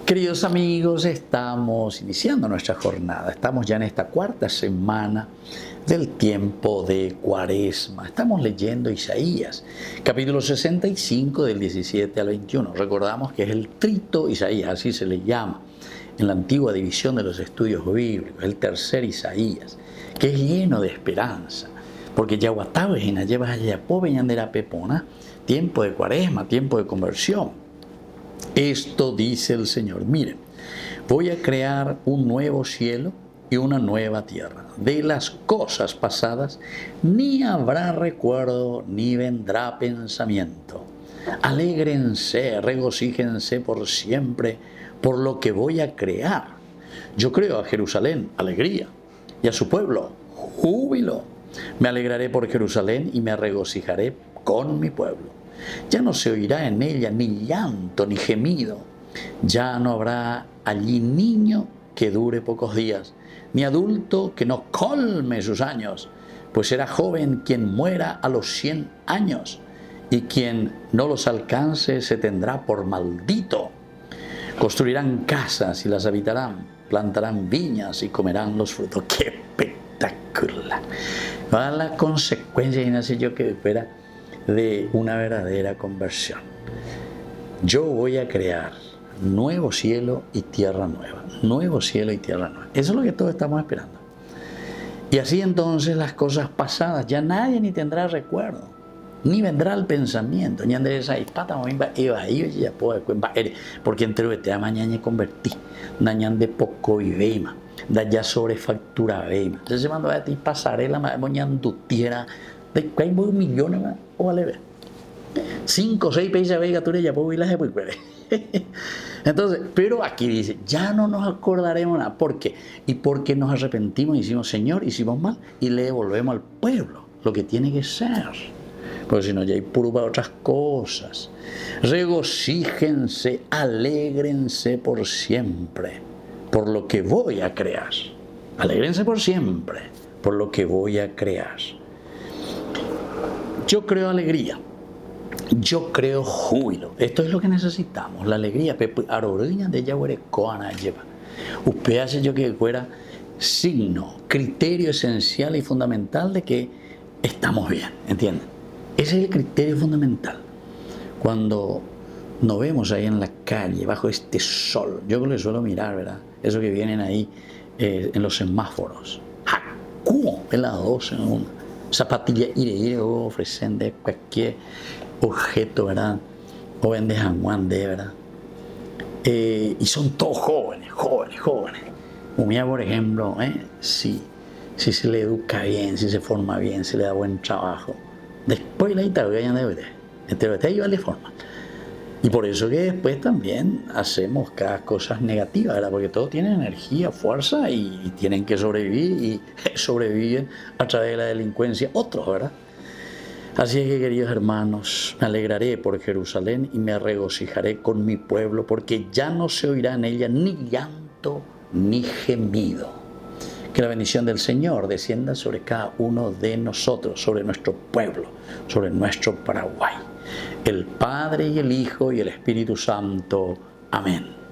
Queridos amigos, estamos iniciando nuestra jornada. Estamos ya en esta cuarta semana del tiempo de Cuaresma. Estamos leyendo Isaías, capítulo 65 del 17 al 21. Recordamos que es el trito Isaías, así se le llama en la antigua división de los estudios bíblicos, el tercer Isaías, que es lleno de esperanza. Porque Yahuatabe en Ayebas Ayapo Beñandera Pepona, tiempo de Cuaresma, tiempo de conversión. Esto dice el Señor: miren, voy a crear un nuevo cielo y una nueva tierra. De las cosas pasadas ni habrá recuerdo ni vendrá pensamiento. Alégrense, regocíjense por siempre por lo que voy a crear. Yo creo a Jerusalén alegría y a su pueblo júbilo. Me alegraré por Jerusalén y me regocijaré con mi pueblo. Ya no se oirá en ella ni llanto ni gemido. Ya no habrá allí niño que dure pocos días, ni adulto que no colme sus años, pues será joven quien muera a los 100 años, y quien no los alcance se tendrá por maldito. Construirán casas y las habitarán, plantarán viñas y comerán los frutos. ¡Qué espectacular! Va la consecuencia, y no sé yo que fuera de una verdadera conversión. Yo voy a crear nuevo cielo y tierra nueva. Nuevo cielo y tierra nueva. Eso es lo que todos estamos esperando. Y así entonces las cosas pasadas, ya nadie ni tendrá recuerdo, ni vendrá el pensamiento, ni andaré esa hispata, porque entre te mañana convertí, dañan de poco y veima, da ya sobrefactura veima. Entonces se mandó a ti pasarela, mañana tu tierra, de que hay millones o vale ver 5 o 6 países de gatura ya puedo ir las de. Entonces, pero aquí dice, ya no nos acordaremos nada. ¿Por qué? Y porque nos arrepentimos y decimos, Señor, hicimos mal, y le devolvemos al pueblo lo que tiene que ser. Porque si no, ya hay puro para otras cosas. Regocíjense, alégrense por siempre por lo que voy a crear. Alégrense por siempre por lo que voy a crear. Yo creo alegría, yo creo júbilo. Esto es lo que necesitamos, la alegría. Aroriña de Yahweh Koana lleva. Usted hace yo que fuera signo, criterio esencial y fundamental de que estamos bien, ¿entienden? Ese es el criterio fundamental. Cuando nos vemos ahí en la calle, bajo este sol, yo creo que suelo mirar, ¿verdad? Eso que vienen ahí en los semáforos. ¡Jacú! En las 12 en una. Zapatilla ire o ofrecen de cualquier objeto, ¿verdad? O vende Juan de, ¿verdad? Y son todos jóvenes. Un día, por ejemplo, si se le educa bien, si se forma bien, si le da buen trabajo, después la italiana de ahí vale forma. Y por eso que después también hacemos cada cosa negativa, ¿verdad? Porque todos tienen energía, fuerza y tienen que sobrevivir, y sobreviven a través de la delincuencia otros, ¿verdad? Así es que, queridos hermanos, me alegraré por Jerusalén y me regocijaré con mi pueblo, porque ya no se oirá en ella ni llanto ni gemido. Que la bendición del Señor descienda sobre cada uno de nosotros, sobre nuestro pueblo, sobre nuestro Paraguay. El Padre y el Hijo y el Espíritu Santo. Amén.